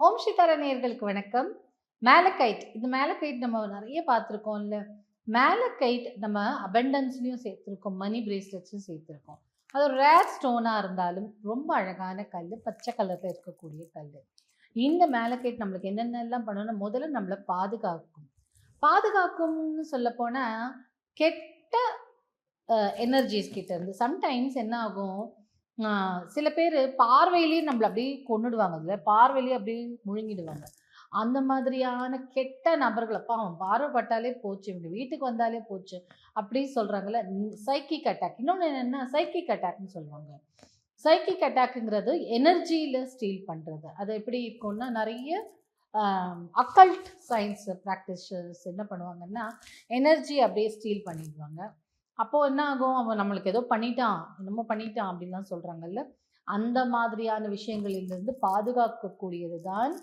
ஓம் ஸ்ரீதாரா நேயர்களுக்கு வணக்கம். மேலக்கைட், இந்த மேலக்கைட் நம்ம நிறைய பார்த்துருக்கோம்ல. மேலக்கைட் நம்ம அபண்டன்ஸ்லயும் சேர்த்துருக்கோம், மணி பிரேஸ்லெட்ஸும் சேர்த்துருக்கோம். அது ஒரு ரேர் ஸ்டோனா இருந்தாலும் ரொம்ப அழகான கல், பச்சை கலர்ல இருக்கக்கூடிய கல். இந்த மேலக்கைட் நம்மளுக்கு என்னென்னலாம் பண்ணணும், முதல்ல நம்மளை பாதுகாக்கும்னு சொல்ல போனா கெட்ட எனர்ஜிஸ் கிட்ட இருந்து. சம்டைம்ஸ் என்ன ஆகும், சில பேர் பார்வையிலேயே நம்மளை அப்படியே கொன்னுடுவாங்க, இல்லை பார்வையிலேயே அப்படியே முழுங்கிடுவாங்க. அந்த மாதிரியான கெட்ட நபர்களை அவன் பார்வைப்பட்டாலே போச்சு, இவங்க வீட்டுக்கு வந்தாலே போச்சு அப்படி சொல்றாங்கல்ல, சைக்கிக் அட்டாக். இன்னொன்று என்னன்னா சைக்கிக் அட்டாக்னு சொல்லுவாங்க. சைக்கிக் அட்டாக்குங்கிறது எனர்ஜியில ஸ்டீல் பண்றது. அது எப்படி இருக்கும்னா, நிறைய அக்கல்ட் சயின்ஸ் ப்ராக்டிஷர்ஸ் என்ன பண்ணுவாங்கன்னா, எனர்ஜி அப்படியே ஸ்டீல் பண்ணிடுவாங்க. அப்போது என்ன ஆகும், அவன் நம்மளுக்கு ஏதோ பண்ணிட்டான், என்னமோ பண்ணிட்டான் அப்படின்லாம் சொல்கிறாங்கல்ல, அந்த மாதிரியான விஷயங்களிலிருந்து பாதுகாக்கக்கூடியது தான்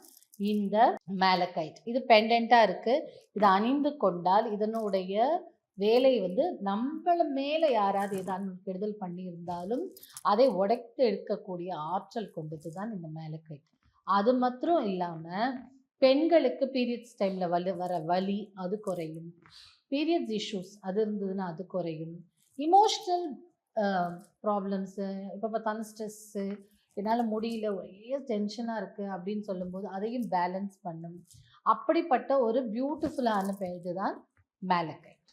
இந்த மேலக்கைட். இது பெண்டண்ட்டாக இருக்குது. இதை அணிந்து கொண்டால் இதனுடைய வேலை நம்மள மேலே யாராவது ஏதாவது கெடுதல் பண்ணியிருந்தாலும் அதை உடைத்து எடுக்கக்கூடிய ஆற்றல் கொண்டது தான் இந்த மேலக்கைட். அது மாத்திரம் இல்லாமல் பெண்களுக்கு பீரியட்ஸ் டைமில் வர வலி அது குறையும். பீரியட்ஸ் இஷ்யூஸ் அது இருந்ததுன்னா அது குறையும். இமோஷ்னல் ப்ராப்ளம்ஸு, இப்போ பார்த்தாலும் ஸ்ட்ரெஸ்ஸு, என்னால் முடியல, ஒரே டென்ஷனாக இருக்குது அப்படின்னு சொல்லும்போது அதையும் பேலன்ஸ் பண்ணும். அப்படிப்பட்ட ஒரு பியூட்டிஃபுல்லான இது தான் மேலக்கைட்.